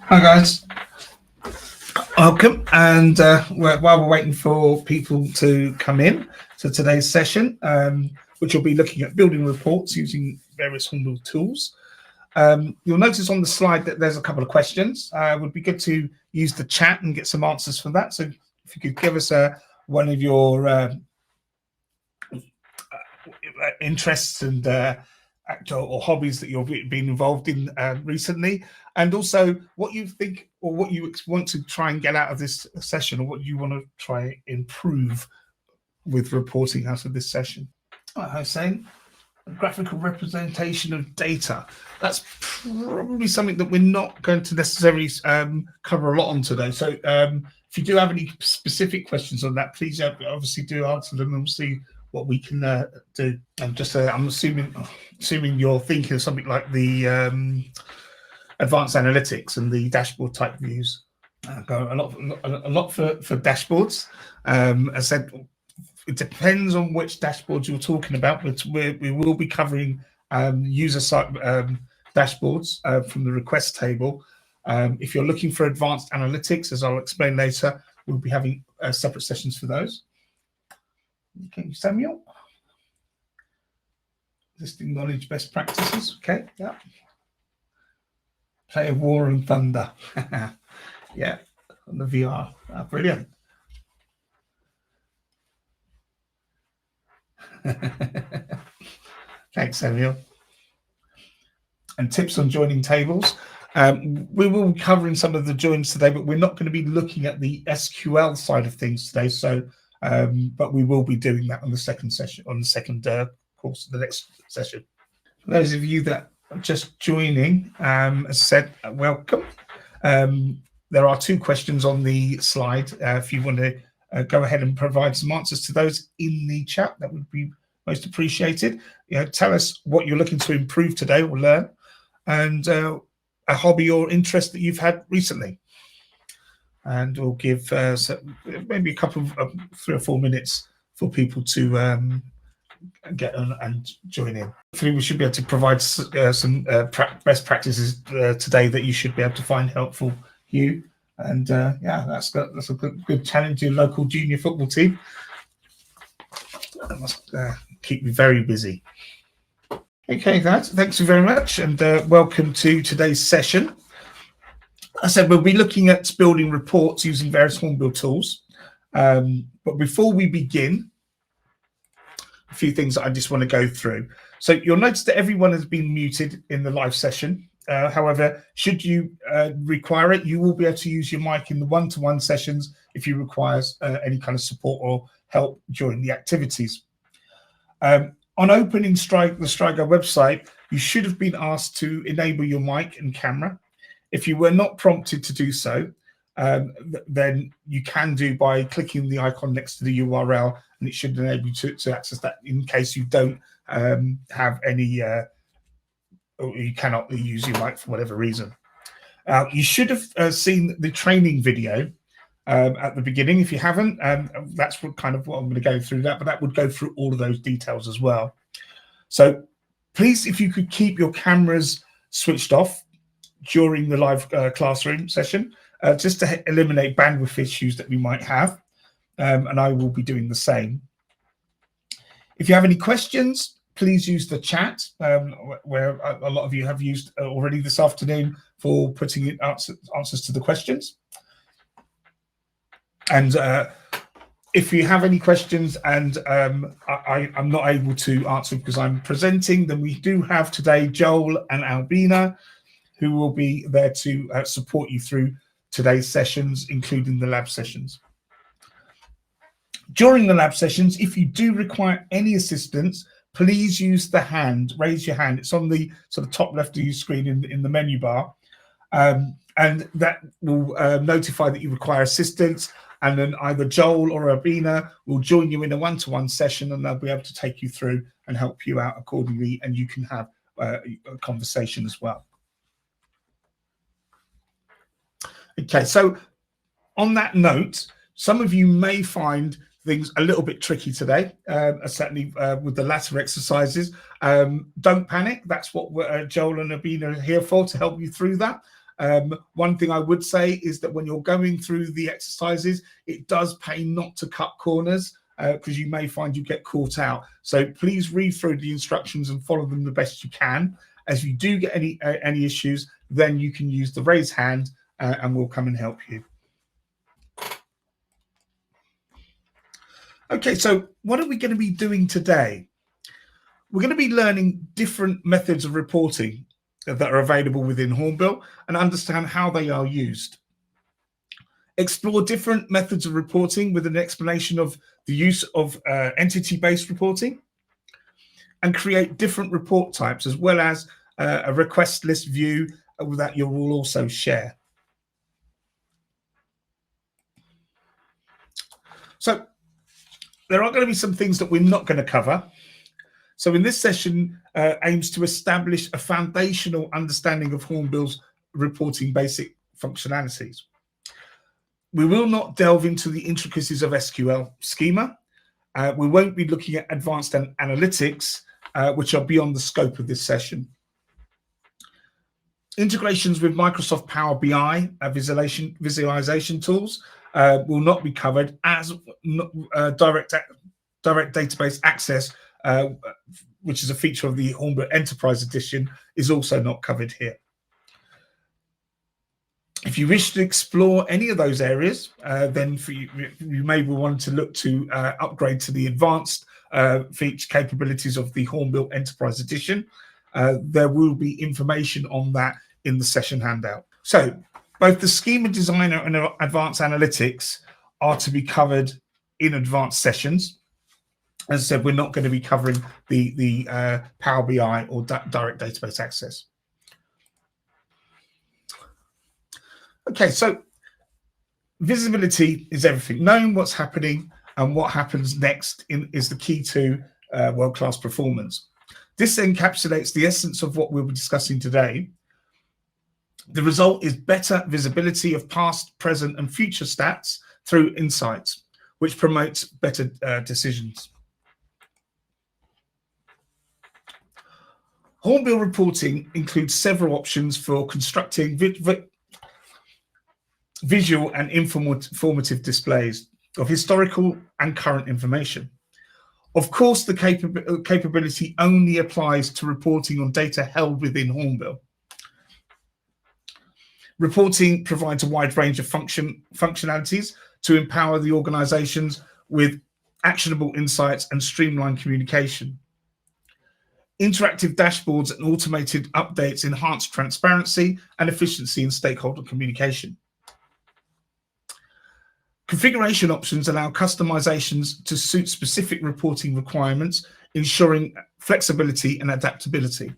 Hi guys, welcome. And while we're waiting for people to come in to today's session, which will be looking at building reports using various Hornbill tools, you'll notice on the slide that there's a couple of questions. It would be good to use the chat and get some answers for that. So if you could give us one of your interests and or hobbies that you've been involved in recently, and also what you think or what you want to try and get out of this session, or what you want to try improve with reporting out of this session. I was saying graphical representation of data. That's probably something that we're not going to necessarily cover a lot on today. So if you do have any specific questions on that, please obviously do answer them, and we'll see what we can do. And just I'm assuming you're thinking of something like the advanced analytics and the dashboard type views. Go a lot for dashboards. As I said, it depends on which dashboards you're talking about, but we will be covering user site dashboards from the request table. If you're looking for advanced analytics, as I'll explain later, we'll be having separate sessions for those. Okay, Samuel. Existing knowledge, best practices. Okay, yeah. Play of War and Thunder. Yeah, on the VR. Brilliant. Thanks, Samuel. And tips on joining tables. We will be covering some of the joins today, but we're not going to be looking at the SQL side of things today. So, but we will be doing that on the second session, on the second course, the next session. For those of you that are just joining, as I said, welcome. There are two questions on the slide. If you want to go ahead and provide some answers to those in the chat, that would be most appreciated. Tell us what you're looking to improve today or learn, and a hobby or interest that you've had recently. And we'll give maybe a couple of 3 or 4 minutes for people to get on and join in. Hopefully we should be able to provide some best practices today that you should be able to find helpful, Hugh. And yeah, that's a good challenge to your local junior football team. That must keep you very busy. Okay, guys, thanks very much, and welcome to today's session. I said we'll be looking at building reports using various Hornbill tools. But before we begin, a few things that I just want to go through. So you'll notice that everyone has been muted in the live session. However, should you require it, you will be able to use your mic in the one-to-one sessions if you require any kind of support or help during the activities. On opening the Strigo website, you should have been asked to enable your mic and camera. If you were not prompted to do so, then you can do by clicking the icon next to the URL, and it should enable you to access that in case you don't have any, or you cannot use your mic for whatever reason. You should have seen the training video at the beginning. If you haven't, that's what I'm going to go through that, but that would go through all of those details as well. So please, if you could keep your cameras switched off during the live classroom session, just to eliminate bandwidth issues that we might have, and I will be doing the same. If you have any questions, please use the chat, where a lot of you have used already this afternoon for putting in answers to the questions. And if you have any questions and I'm not able to answer because I'm presenting, then we do have today Joel and Albina, who will be there to support you through today's sessions, including the lab sessions. During the lab sessions, if you do require any assistance, please use the hand, raise your hand. It's on the sort of top left of your screen in the menu bar. And that will notify that you require assistance. And then either Joel or Albina will join you in a one-to-one session, and they'll be able to take you through and help you out accordingly. And you can have a conversation as well. Okay, so on that note, some of you may find things a little bit tricky today, certainly with the latter exercises. Don't panic. That's what Joel and Albina are here for, to help you through that. One thing I would say is that when you're going through the exercises, it does pay not to cut corners, because you may find you get caught out. So please read through the instructions and follow them the best you can. As you do get any issues, then you can use the raise hand and we'll come and help you. Okay, so what are we going to be doing today? We're going to be learning different methods of reporting that are available within Hornbill and understand how they are used. Explore different methods of reporting with an explanation of the use of entity-based reporting, and create different report types, as well as a request list view that you will also share. So there are going to be some things that we're not going to cover. So in this session aims to establish a foundational understanding of Hornbill's reporting basic functionalities. We will not delve into the intricacies of SQL schema. We won't be looking at advanced analytics, which are beyond the scope of this session. Integrations with Microsoft Power BI visualization tools will not be covered, as direct database access, which is a feature of the Hornbill Enterprise Edition, is also not covered here. If you wish to explore any of those areas, then you may want to look to upgrade to the advanced feature capabilities of the Hornbill Enterprise Edition. There will be information on that in the session handout. So both the Schema Designer and Advanced Analytics are to be covered in advanced sessions. As I said, we're not going to be covering the Power BI or direct database access. Okay, so visibility is everything. Knowing what's happening and what happens next is the key to world-class performance. This encapsulates the essence of what we'll be discussing today. The result is better visibility of past, present, and future stats through insights, which promotes better decisions. Hornbill reporting includes several options for constructing visual and informative displays of historical and current information. Of course, the capability only applies to reporting on data held within Hornbill. Reporting provides a wide range of functionalities to empower the organizations with actionable insights and streamlined communication. Interactive dashboards and automated updates enhance transparency and efficiency in stakeholder communication. Configuration options allow customizations to suit specific reporting requirements, ensuring flexibility and adaptability.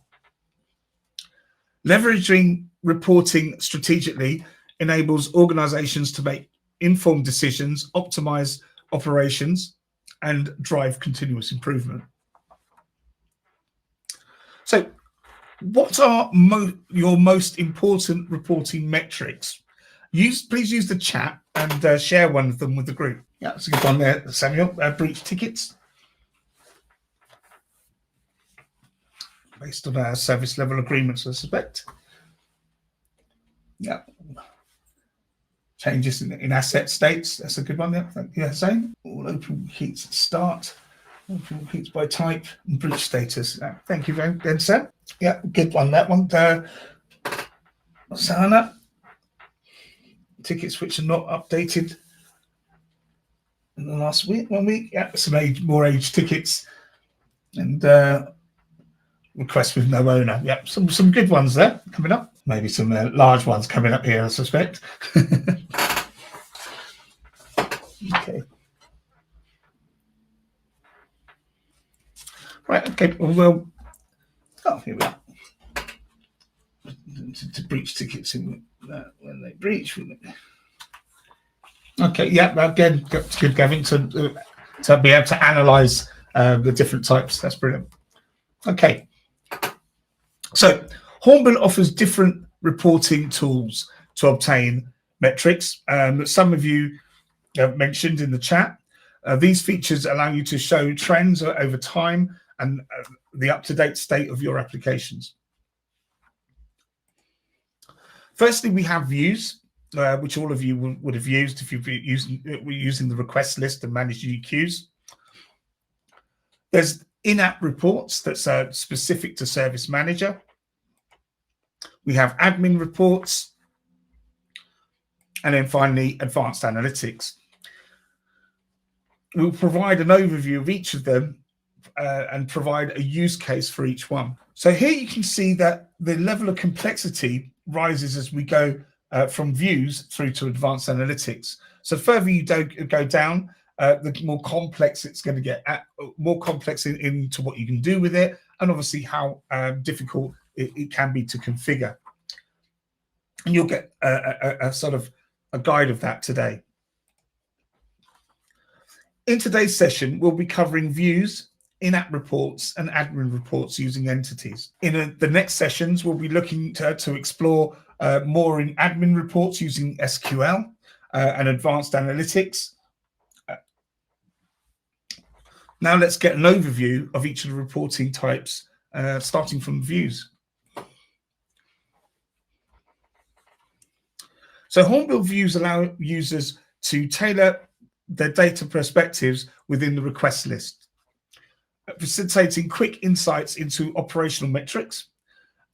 Leveraging reporting strategically enables organizations to make informed decisions, optimize operations, and drive continuous improvement. So, what are your most important reporting metrics? Please use the chat and share one of them with the group. Yeah, that's a good one there, Samuel. Breach tickets. Based on our service level agreements, I suspect. Yeah. Changes in asset states. That's a good one there. Thank you, Hussein. All open heats at start. Open heats by type and breach status. Thank you very much, Sam. Yeah, good one. That one. Sana. Tickets which are not updated in the last week, 1 week. Yeah, some more age tickets and requests with no owner. Yeah, some good ones there coming up. Maybe some large ones coming up here, I suspect. Okay. Right. Okay. Well. Oh, here we are. To breach tickets in when they breach. Okay, yeah, again, it's good, Gavin, to be able to analyze the different types. That's brilliant. Okay, so Hornbill offers different reporting tools to obtain metrics. Some of you have mentioned in the chat. These features allow you to show trends over time and the up-to-date state of your applications. Firstly, we have views, which all of you would have used if you've been using the request list and managed your queues. There's in-app reports that's specific to Service Manager. We have admin reports. And then finally, advanced analytics. We'll provide an overview of each of them and provide a use case for each one. So here you can see that the level of complexity rises as we go from views through to advanced analytics. So the further you go down, the more complex it's going to get, more complex into what you can do with it, and obviously how difficult it can be to configure. And you'll get a sort of a guide of that today. In today's session, we'll be covering views, in-app reports, and admin reports using entities. In the next sessions, we'll be looking to explore more in admin reports using SQL and advanced analytics. Now let's get an overview of each of the reporting types, starting from views. So Hornbill views allow users to tailor their data perspectives within the request list, facilitating quick insights into operational metrics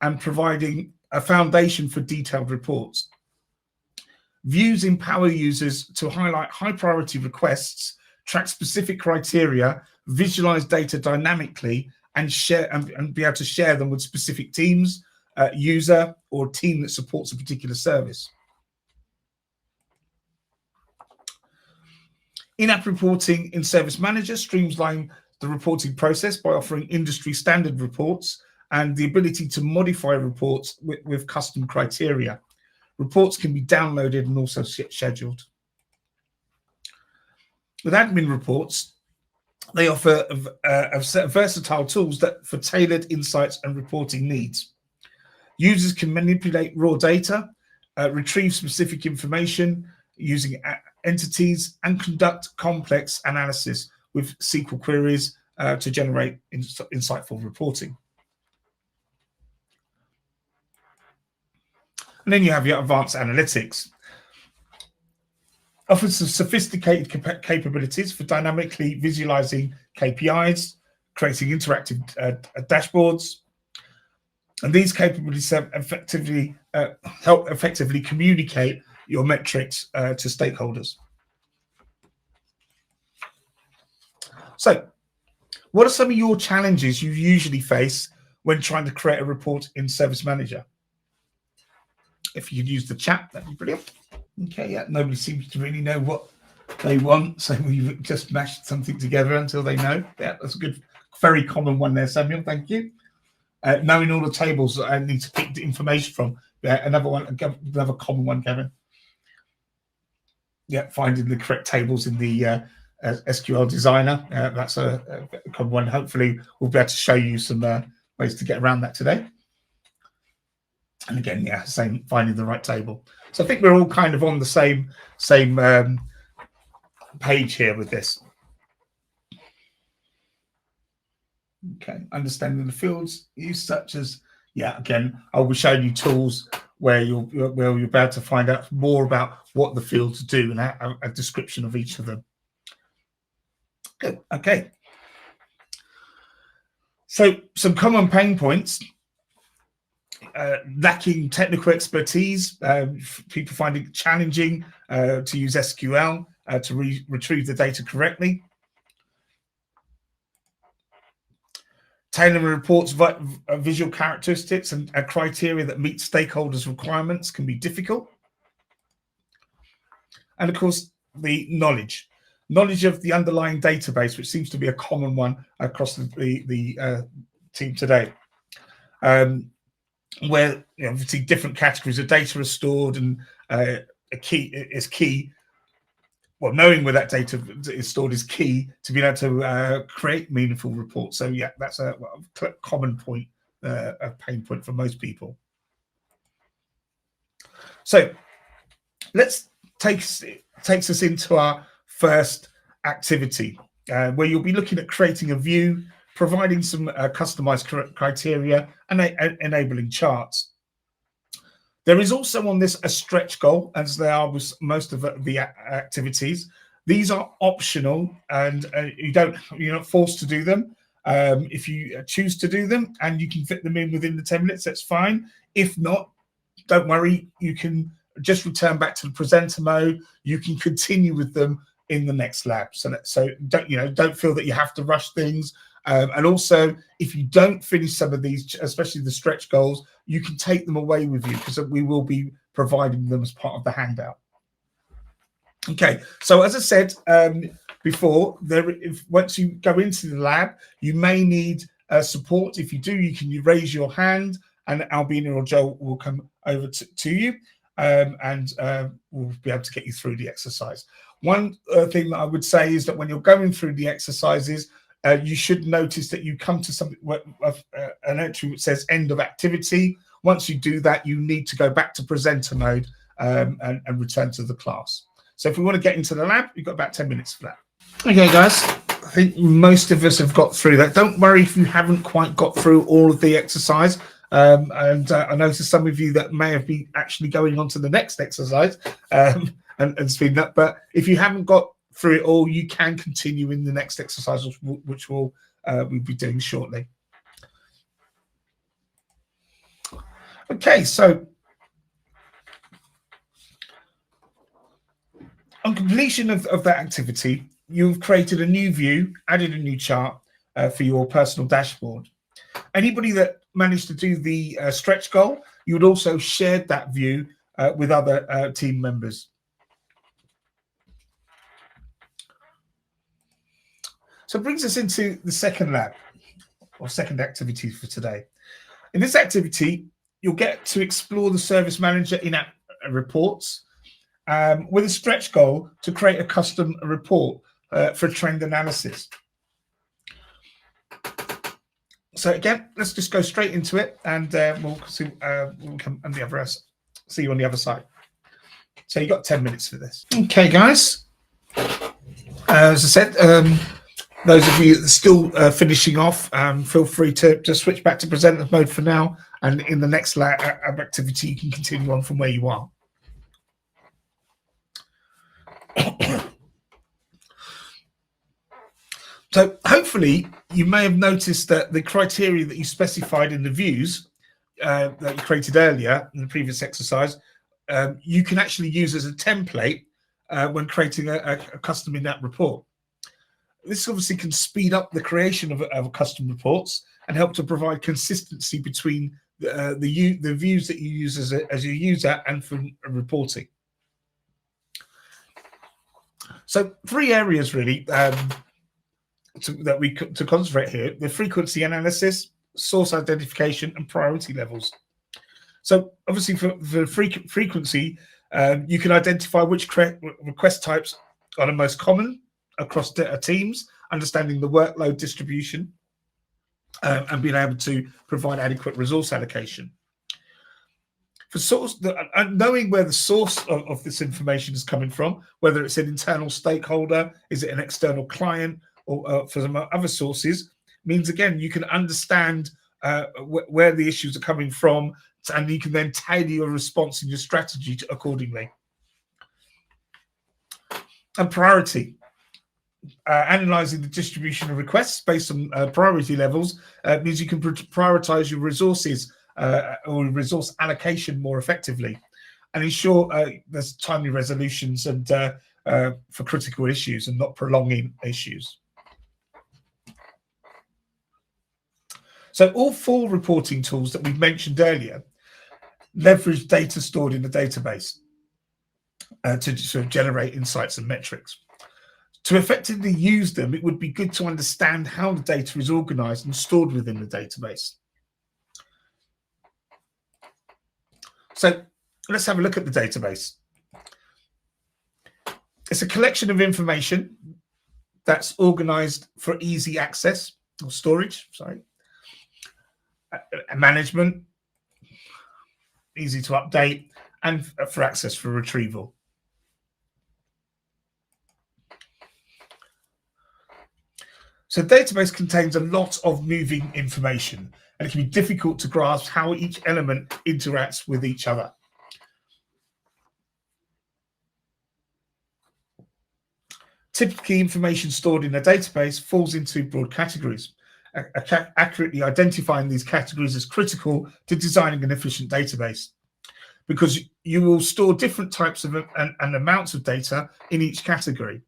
and providing a foundation for detailed reports. Views empower users to highlight high priority requests, track specific criteria, visualize data dynamically, and share and be able to share them with specific teams, user, or team that supports a particular service. In-app reporting in Service Manager streamlines the reporting process by offering industry standard reports and the ability to modify reports with custom criteria. Reports can be downloaded and also scheduled. With admin reports, they offer a set of versatile tools for tailored insights and reporting needs. Users can manipulate raw data, retrieve specific information using entities, and conduct complex analysis with SQL queries to generate insightful reporting. And then you have your advanced analytics. Offers some sophisticated capabilities for dynamically visualizing KPIs, creating interactive dashboards. And these capabilities help effectively communicate your metrics to stakeholders. So, what are some of your challenges you usually face when trying to create a report in Service Manager? If you could use the chat, that'd be brilliant. Okay, yeah, nobody seems to really know what they want, so we've just mashed something together until they know. Yeah, that's a good, very common one there, Samuel. Thank you. Knowing all the tables that I need to pick the information from. Yeah, another common one, Kevin. Yeah, finding the correct tables in the SQL designer. That's a common one. Hopefully, we'll be able to show you some ways to get around that today. And again, yeah, same, finding the right table. So I think we're all kind of on the same page here with this. Okay, understanding the fields used, such as, yeah, again, I'll be showing you tools where you'll be able to find out more about what the fields do and a description of each of them. Good. Okay. So some common pain points. Lacking technical expertise, people finding it challenging to use SQL to retrieve the data correctly. Tailoring reports visual characteristics and criteria that meet stakeholders' requirements can be difficult. And of course, the knowledge of the underlying database, which seems to be a common one across the team today. Where obviously different categories of data are stored, and key. Well, knowing where that data is stored is key to being able to create meaningful reports. So yeah, that's a common point, a pain point for most people. So let's takes us into our first activity, where you'll be looking at creating a view, providing some customized criteria, and enabling charts. There is also on this a stretch goal, as there are with most of the activities. These are optional, and you're not forced to do them. If you choose to do them and you can fit them in within the 10 minutes, that's fine. If not, don't worry. You can just return back to the presenter mode. You can continue with them in the next lab. So don't feel that you have to rush things. And also, if you don't finish some of these, especially the stretch goals, you can take them away with you, because we will be providing them as part of the handout. Okay, so as I said before, once you go into the lab, you may need support. If you do, you can raise your hand, and Albina or Joe will come over to you, and we'll be able to get you through the exercise. One thing that I would say is that when you're going through the exercises, you should notice that you come to something, an entry which says end of activity. Once you do that, you need to go back to presenter mode and return to the class. So if we want to get into the lab, we've got about 10 minutes for that. Okay, guys, I think most of us have got through that. Don't worry if you haven't quite got through all of the exercise. And I noticed some of you that may have been actually going on to the next exercise and speeding up. But if you haven't got through it all, you can continue in the next exercise, which we'll be doing shortly. Okay, so on completion of that activity, you've created a new view, added a new chart for your personal dashboard. Anybody that managed to do the stretch goal, you would also share that view with other team members. So it brings us into the second lab, or second activity for today. In this activity, you'll get to explore the service manager in-app reports with a stretch goal to create a custom report for trend analysis. So again, let's just go straight into it, and we'll come on the other see you on the other side. So you got 10 minutes for this. Okay, guys. As I said, those of you that are still finishing off, feel free to switch back to presenter mode for now, and in the next activity, you can continue on from where you are. So hopefully you may have noticed that the criteria that you specified in the views that you created earlier in the previous exercise, you can actually use as a template when creating a custom in-app report. This obviously can speed up the creation of custom reports and help to provide consistency between the views that you use as a user and for reporting. So 3 areas really to concentrate here: the frequency analysis, source identification, and priority levels. So obviously for frequency, you can identify which request types are the most common across teams, understanding the workload distribution, and being able to provide adequate resource allocation. For source, knowing where the source of this information is coming from, whether it's an internal stakeholder, is it an external client, or for some other sources, means again you can understand where the issues are coming from, and you can then tailor your response and your strategy accordingly. And priority. Analyzing the distribution of requests based on priority levels means you can prioritize your resources or resource allocation more effectively, and ensure there's timely resolutions and for critical issues and not prolonging issues. So all 4 reporting tools that we've mentioned earlier leverage data stored in the database to sort of generate insights and metrics. To effectively use them, it would be good to understand how the data is organized and stored within the database. So let's have a look at the database. It's a collection of information that's organized for easy access or storage, management, easy to update, and for access for retrieval. So the database contains a lot of moving information, and it can be difficult to grasp how each element interacts with each other. Typically, information stored in a database falls into broad categories. Accurately identifying these categories is critical to designing an efficient database, because you will store different types of and amounts of data in each category.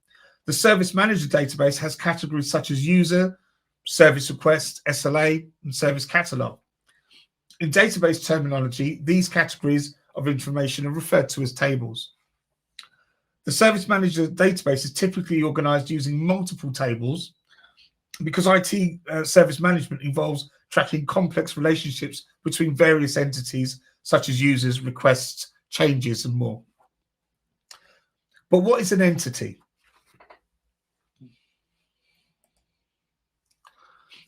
The Service Manager database has categories such as user, service request, SLA, and service catalog. In database terminology, these categories of information are referred to as tables. The Service Manager database is typically organized using multiple tables because IT service management involves tracking complex relationships between various entities such as users, requests, changes, and more. But what is an entity?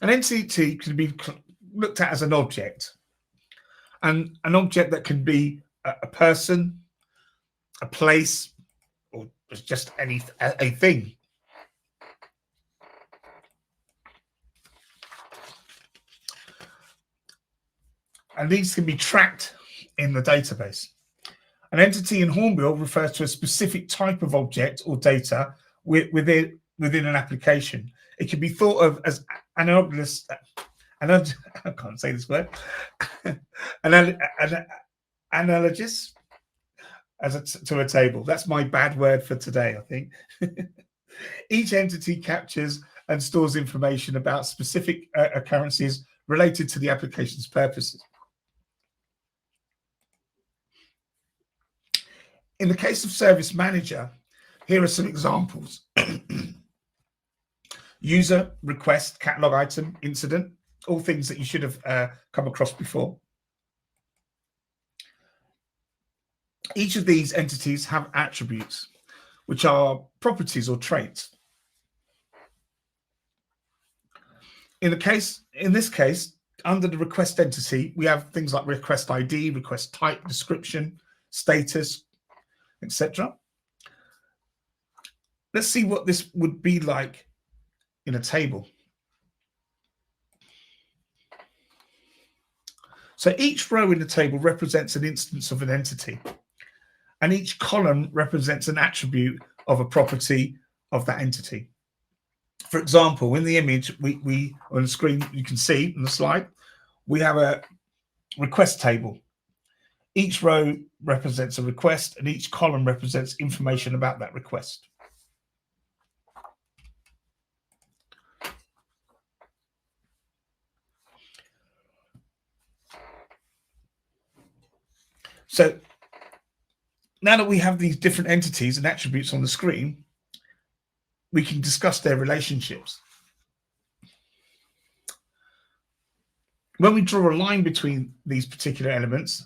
An entity can be looked at as an object, and an object that can be a person, a place, or just a thing. And these can be tracked in the database. An entity in Hornbill refers to a specific type of object or data within an application. It can be thought of as analogous. I can't say this word. Analogous to a table. That's my bad word for today, I think. Each entity captures and stores information about specific occurrences related to the application's purposes. In the case of Service Manager, here are some examples. User, request, catalog item, incident, all things that you should have come across before. Each of these entities have attributes, which are properties or traits. In this case, under the request entity, we have things like request ID, request type, description, status, etc. Let's see what this would be like in a table. So each row in the table represents an instance of an entity, and each column represents an attribute of a property of that entity. For example, in the image we on the screen, you can see on the slide, we have a request table. Each row represents a request, and each column represents information about that request. So now that we have these different entities and attributes on the screen, we can discuss their relationships. When we draw a line between these particular elements,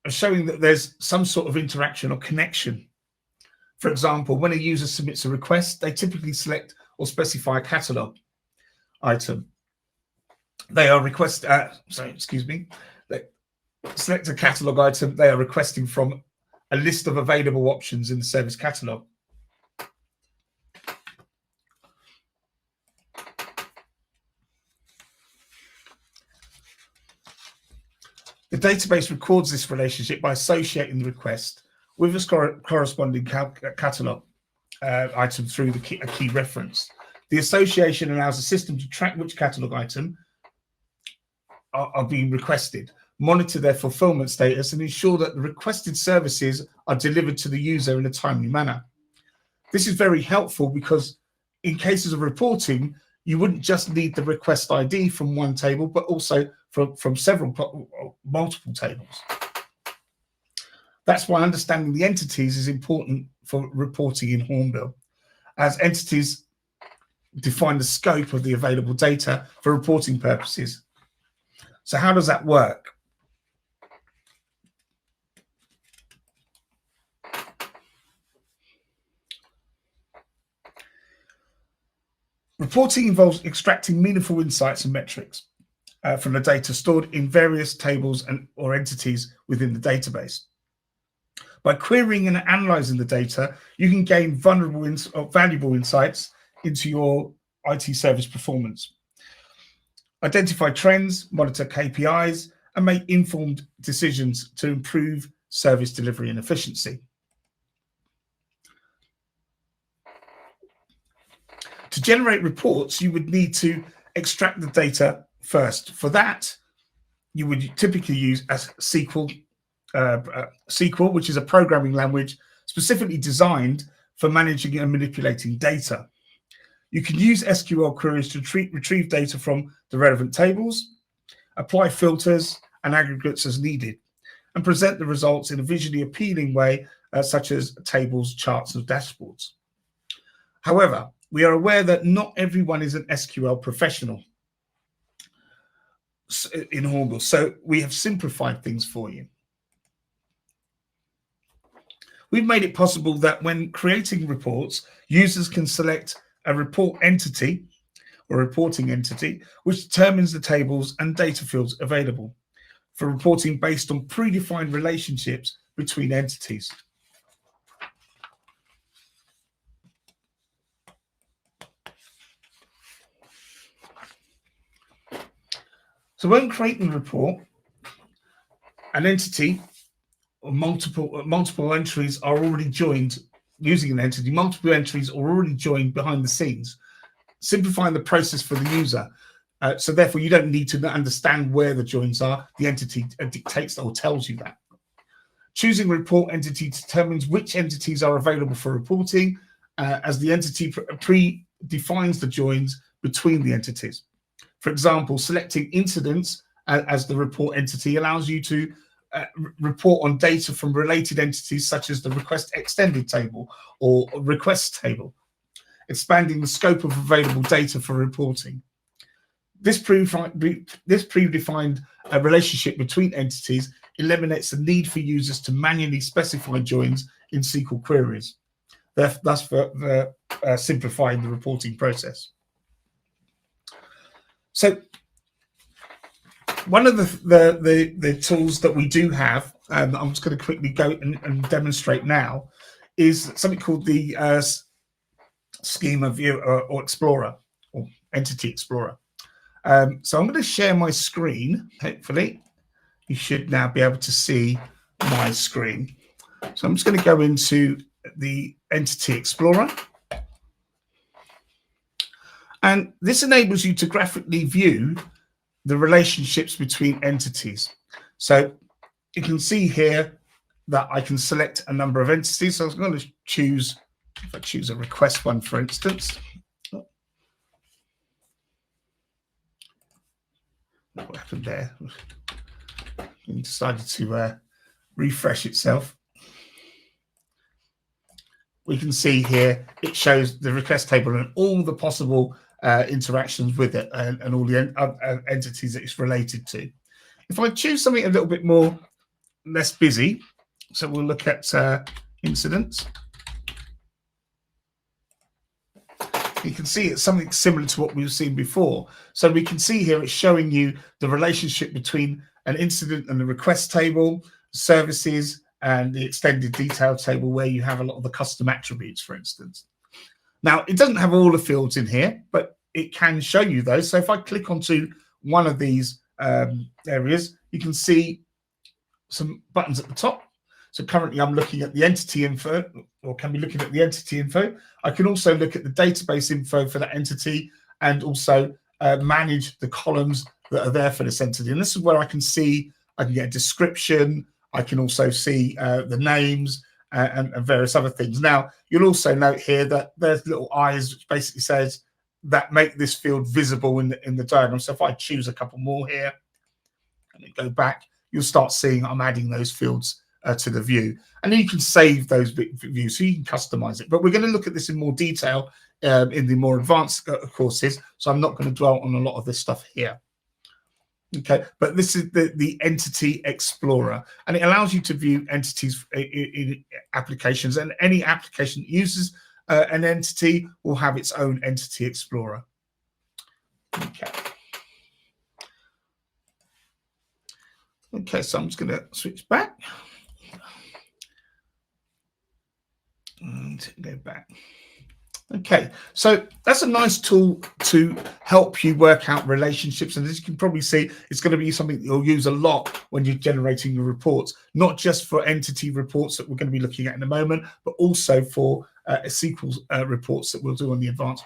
showing that there's some sort of interaction or connection. For example, when a user submits a request, they typically select or specify a catalog item. They select a catalog item they are requesting from a list of available options in the service catalog. The database records this relationship by associating the request with a corresponding catalog item through a key reference. The association allows the system to track which catalog item are being requested, monitor their fulfillment status, and ensure that the requested services are delivered to the user in a timely manner. This is very helpful because in cases of reporting, you wouldn't just need the request ID from one table, but also from multiple tables. That's why understanding the entities is important for reporting in Hornbill, as entities define the scope of the available data for reporting purposes. So how does that work? Reporting involves extracting meaningful insights and metrics from the data stored in various tables or entities within the database. By querying and analyzing the data, you can gain valuable insights into your IT service performance. Identify trends, monitor KPIs, and make informed decisions to improve service delivery and efficiency. To generate reports, you would need to extract the data first. For that, you would typically use a SQL, which is a programming language specifically designed for managing and manipulating data. You can use SQL queries to retrieve data from the relevant tables, apply filters and aggregates as needed, and present the results in a visually appealing way, such as tables, charts, and dashboards. However, we are aware that not everyone is an SQL professional in Hornbill, so we have simplified things for you. We've made it possible that when creating reports, users can select a report entity or reporting entity, which determines the tables and data fields available for reporting based on predefined relationships between entities. So when creating a report, an entity or multiple entries are already joined using an entity. Multiple entries are already joined behind the scenes, simplifying the process for the user. So therefore, you don't need to understand where the joins are. The entity dictates or tells you that. Choosing report entity determines which entities are available for reporting, as the entity predefines the joins between the entities. For example, selecting incidents as the report entity allows you to report on data from related entities such as the request extended table or request table, expanding the scope of available data for reporting. This predefined relationship between entities eliminates the need for users to manually specify joins in SQL queries, thus simplifying the reporting process. So one of the tools that we do have, I'm just going to quickly go and demonstrate now, is something called the Schema View or Explorer or Entity Explorer. So I'm going to share my screen. Hopefully, you should now be able to see my screen. So I'm just going to go into the Entity Explorer. And this enables you to graphically view the relationships between entities. So you can see here that I can select a number of entities. So I'm going to choose, if I choose a request one, for instance. What happened there? It decided to refresh itself. We can see here it shows the request table and all the possible interactions with it and all the entities that it's related to. If I choose something a little bit more less busy, so we'll look at incidents. You can see it's something similar to what we've seen before. So we can see here it's showing you the relationship between an incident and the request table, services, and the extended detail table where you have a lot of the custom attributes, for instance. Now, it doesn't have all the fields in here, but it can show you those. So if I click onto one of these areas, you can see some buttons at the top. So currently I'm looking at the entity info, or can be looking at the entity info. I can also look at the database info for that entity and also manage the columns that are there for this entity. And this is where I can see, I can get a description. I can also see the names and various other things. Now, you'll also note here that there's little eyes, which basically says that make this field visible in the diagram. So if I choose a couple more here and then go back, you'll start seeing I'm adding those fields to the view. And then you can save those views so you can customize it. But we're going to look at this in more detail in the more advanced courses. So I'm not going to dwell on a lot of this stuff here. Okay, but this is the Entity Explorer, and it allows you to view entities in applications, and any application that uses an entity will have its own Entity Explorer. Okay. Okay, so I'm just going to switch back and go back. Okay, so that's a nice tool to help you work out relationships. And as you can probably see, it's going to be something that you'll use a lot when you're generating your reports, not just for entity reports that we're going to be looking at in a moment, but also for SQL reports that we'll do on the advanced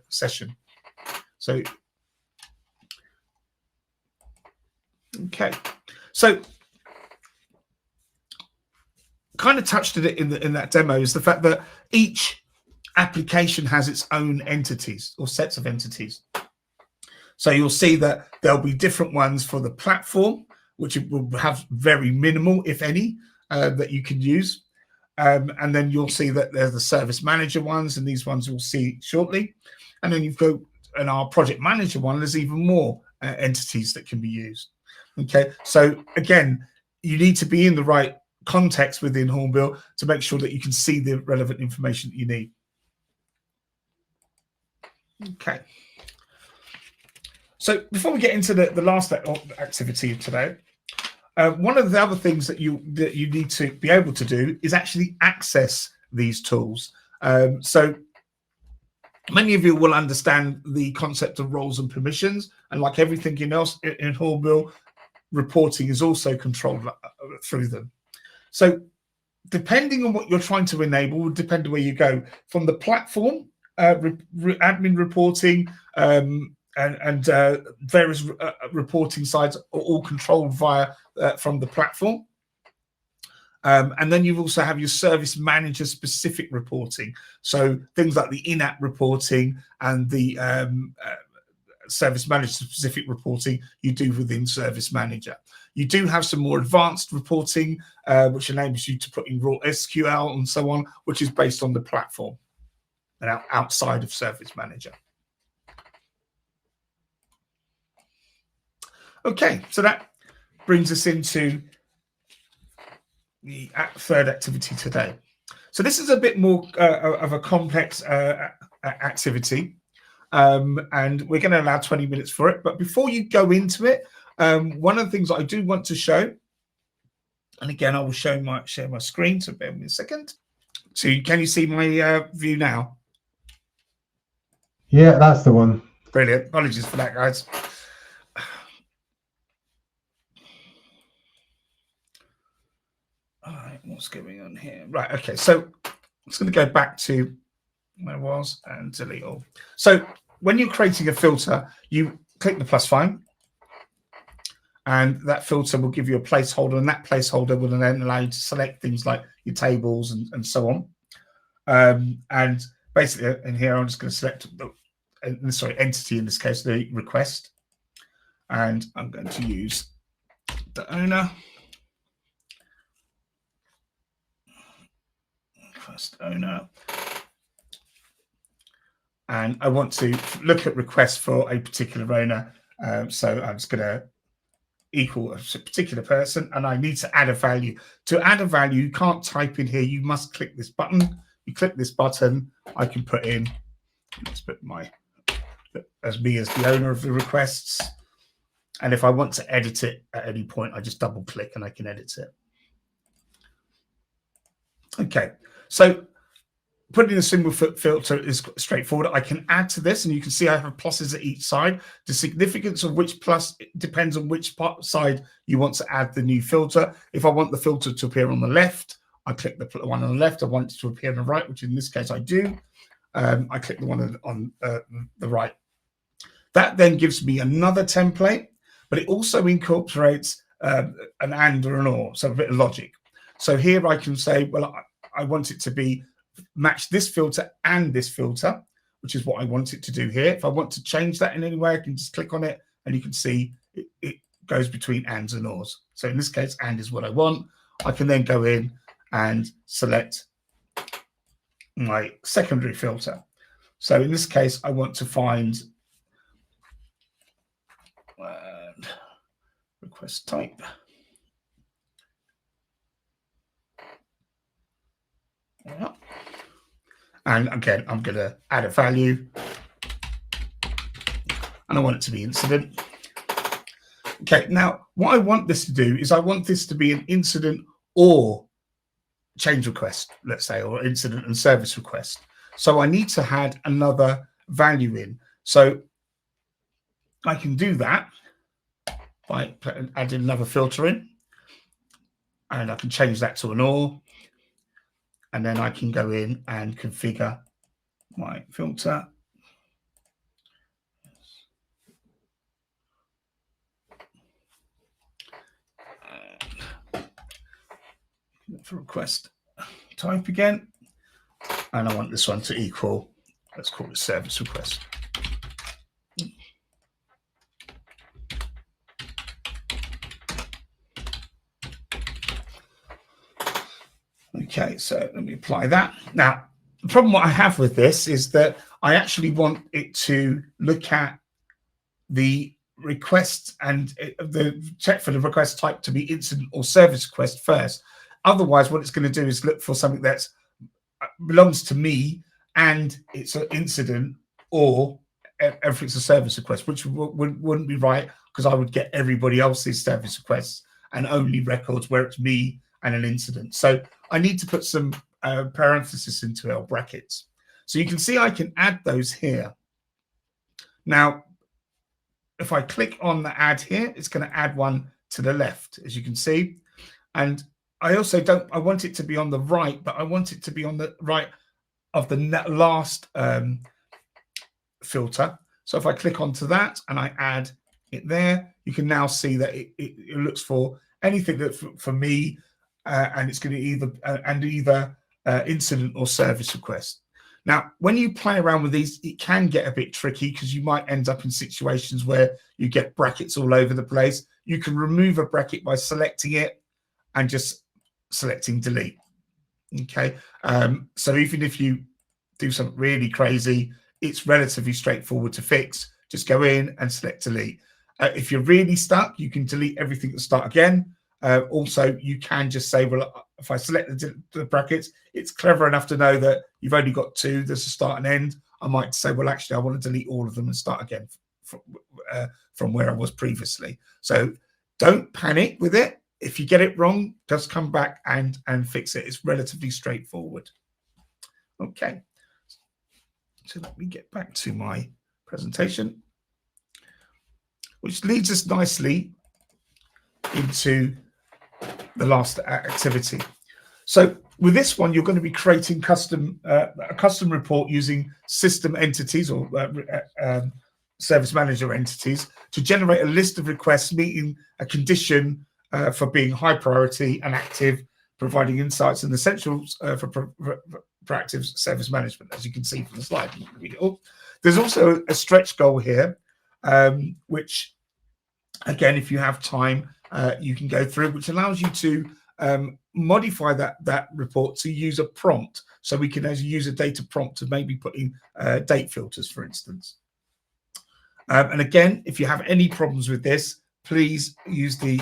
session. So, okay. So, kind of touched on it in that demo is the fact that each application has its own entities or sets of entities. So you'll see that there'll be different ones for the platform, which will have very minimal, if any, that you can use. And then you'll see that there's the service manager ones, and these ones we'll see shortly. And then you've got in our project manager one, there's even more entities that can be used. Okay, so again, you need to be in the right context within Hornbill to make sure that you can see the relevant information that you need. Okay. So before we get into the last activity of today, one of the other things that you need to be able to do is actually access these tools. So many of you will understand the concept of roles and permissions, and like everything else in Hornbill, reporting is also controlled through them. So depending on what you're trying to enable will depend on where you go. From the platform, admin reporting, and various reporting sites are all controlled via from the platform. And then you also have your service manager specific reporting. So things like the in-app reporting and the service manager specific reporting you do within service manager. You do have some more advanced reporting, which enables you to put in raw SQL and so on, which is based on the platform and outside of service manager. Okay, so that brings us into the third activity today. So this is a bit more of a complex activity, and we're going to allow 20 minutes for it. But before you go into it, one of the things I do want to show, and again, I will share my screen, so bear with me a second. So can you see my view now? Yeah, that's the one. Brilliant. Apologies for that, guys. All right, what's going on here? Right, okay, so I'm just going to go back to where I was and delete all. So when you're creating a filter, you click the plus sign, and that filter will give you a placeholder, and that placeholder will then allow you to select things like your tables and so on. And basically in here, I'm just going to select the entity, in this case, the request. And I'm going to use the owner. First owner. And I want to look at requests for a particular owner. So I'm just going to equal a particular person, and I need to add a value. To add a value, you can't type in here. You must click this button. You click this button, I can put in, let's put as me as the owner of the requests. And if I want to edit it at any point, I just double click and I can edit it. Okay, so putting a single filter is straightforward. I can add to this, and you can see I have pluses at each side. The significance of which plus depends on which side you want to add the new filter. If I want the filter to appear on the left, I click the one on the left. I want it to appear on the right, which in this case I do. I click the one on the right. That then gives me another template, but it also incorporates an and or an or, so a bit of logic. So here I can say, well, I want it to be match this filter and this filter, which is what I want it to do here. If I want to change that in any way, I can just click on it, and you can see it goes between ands and ors. So in this case, and is what I want. I can then go in and select my secondary filter. So in this case, I want to find request type. Yeah. And again, I'm going to add a value, and I want it to be incident. Okay, now what I want this to do is I want this to be an incident or change request, let's say, or incident and service request. So I need to add another value in. So I can do that by adding another filter in, and I can change that to an or. and then I can go in and configure my filter. For request type again, and I want this one to equal, let's call it service request. Okay, so let me apply that. Now, the problem what I have with this is that I actually want it to look at the request and the check for the request type to be incident or service request first. Otherwise, what it's going to do is look for something that belongs to me and it's an incident, or if it's a service request, which wouldn't be right, because I would get everybody else's service requests and only records where it's me and an incident. So I need to put some parentheses into it, or brackets. So you can see I can add those here. Now, if I click on the add here, it's going to add one to the left, as you can see. And I also I want it to be on the right, but I want it to be on the right of the last filter. So if I click onto that and I add it there, you can now see that it looks for anything that for me, and it's going to either incident or service request. Now, when you play around with these, it can get a bit tricky, because you might end up in situations where you get brackets all over the place. You can remove a bracket by selecting it and just selecting delete. Okay, so even if you do something really crazy, it's relatively straightforward to fix. Just go in and select delete. If you're really stuck, you can delete everything and start again. Also, you can just say, well, if I select the brackets, it's clever enough to know that you've only got two. There's a start and end. I might say, well, actually, I want to delete all of them and start again from where I was previously. So don't panic with it. If you get it wrong, just come back and fix it. It's relatively straightforward. Okay. So let me get back to my presentation, which leads us nicely into the last activity. So with this one, you're going to be creating a custom report using system entities, or service manager entities, to generate a list of requests meeting a condition for being high priority and active, providing insights and essentials for proactive service management, as you can see from the slide. There's also a stretch goal here, which, again, if you have time, you can go through, which allows you to modify that report to use a prompt. So we can actually use a data prompt to maybe put in date filters, for instance. And again, if you have any problems with this, please use the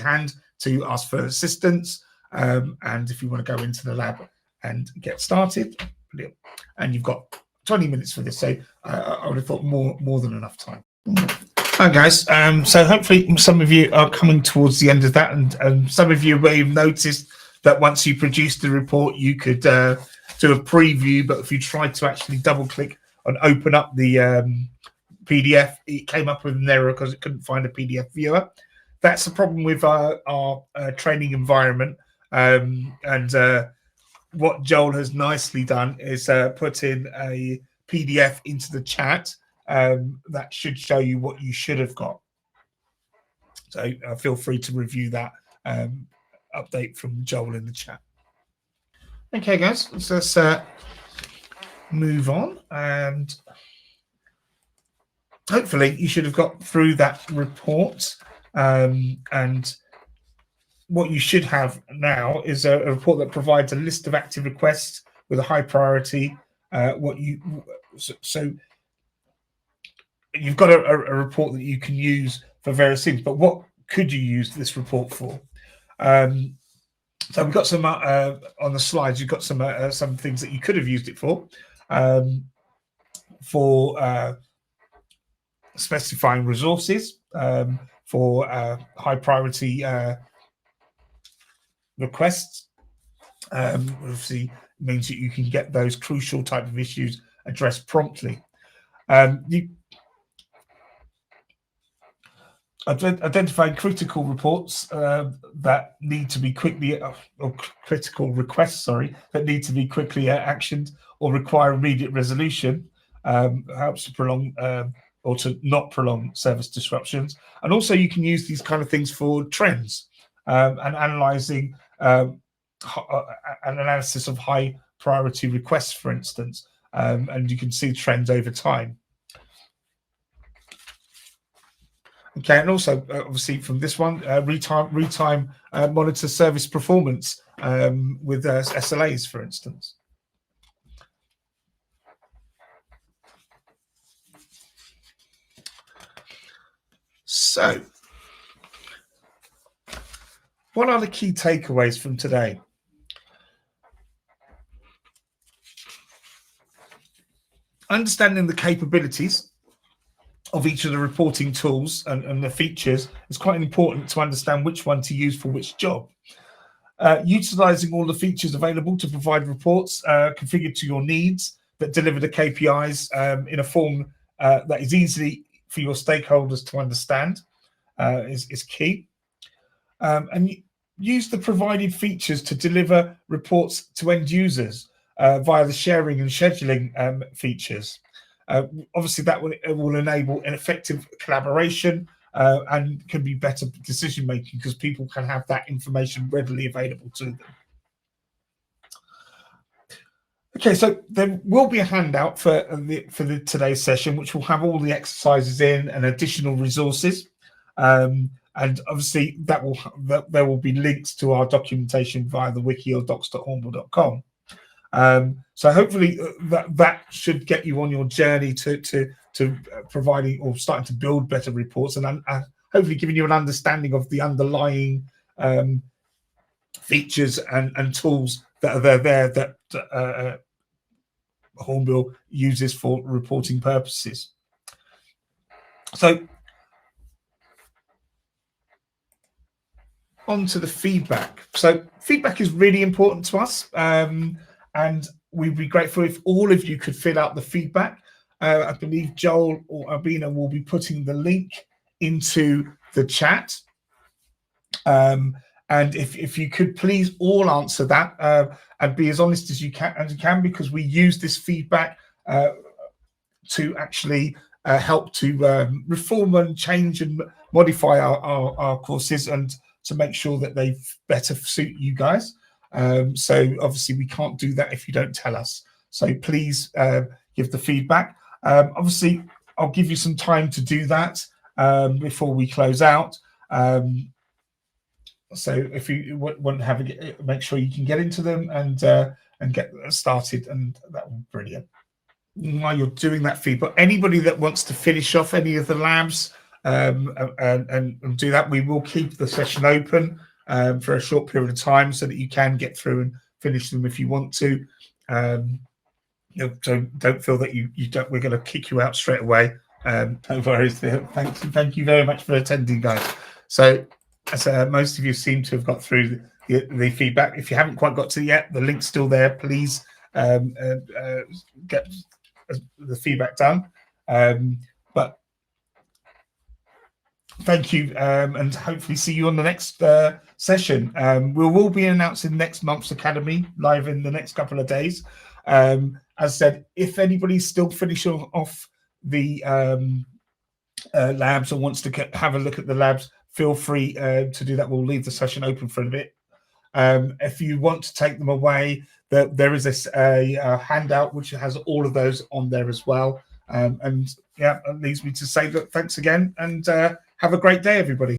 hand to ask for assistance. And if you want to go into the lab and get started, and you've got 20 minutes for this, so I would have thought more than enough time. Hi guys, so hopefully some of you are coming towards the end of that, and some of you may have noticed that once you produced the report, you could do a preview, but if you tried to actually double click and open up the PDF, it came up with an error because it couldn't find a PDF viewer. That's the problem with our training environment, and what Joel has nicely done is put in a PDF into the chat that should show you what you should have got. So feel free to review that update from Joel in the chat. Okay, guys, so let's move on, and hopefully you should have got through that report, and what you should have now is a report that provides a list of active requests with a high priority. So you've got a report that you can use for various things, but what could you use this report for? So we've got some on the slides. You've got some things that you could have used it for specifying resources, for high priority requests. Obviously means that you can get those crucial type of issues addressed promptly. Identifying critical reports that need to be quickly, or critical requests, sorry, that need to be quickly actioned or require immediate resolution, helps to prolong or to not prolong service disruptions. And also you can use these kind of things for trends and analyzing an analysis of high priority requests, for instance, and you can see trends over time. Okay, and also obviously from this one, retime monitor service performance with SLAs, for instance. So, what are the key takeaways from today? Understanding the capabilities of each of the reporting tools and the features is quite important to understand which one to use for which job. Utilizing all the features available to provide reports configured to your needs that deliver the KPIs in a form that is easy for your stakeholders to understand is key. And use the provided features to deliver reports to end users via the sharing and scheduling features. Obviously, that will enable an effective collaboration and can be better decision making because people can have that information readily available to them. Okay, so there will be a handout for today's session, which will have all the exercises in and additional resources. And obviously, there will be links to our documentation via the wiki or docs.hornbill.com. So hopefully that should get you on your journey to providing or starting to build better reports and hopefully giving you an understanding of the underlying features and tools that are there that Hornbill uses for reporting purposes. So on to the feedback. So feedback is really important to us, and we'd be grateful if all of you could fill out the feedback. I believe Joel or Albina will be putting the link into the chat. And if you could please all answer that and be as honest as you can, because we use this feedback to actually help to reform and change and modify our courses and to make sure that they better suit you guys. So obviously we can't do that if you don't tell us. So please give the feedback. Obviously, I'll give you some time to do that before we close out. So if you want to have make sure you can get into them and get started, and that would be brilliant. While you're doing that feedback, anybody that wants to finish off any of the labs and do that, we will keep the session open for a short period of time so that you can get through and finish them if you want to. So don't feel that we're going to kick you out straight away. No worries. Thank you very much for attending, guys. So as most of you seem to have got through the feedback, if you haven't quite got to it yet, the link's still there. Please get the feedback done. But thank you, and hopefully see you on the next session. We will be announcing next month's Academy live in the next couple of days. As I said, if anybody's still finishing off the labs or wants to have a look at the labs, feel free to do that. We'll leave the session open for a bit. If you want to take them away, there is a handout which has all of those on there as well. And yeah, it leaves me to say that thanks again, and have a great day, everybody.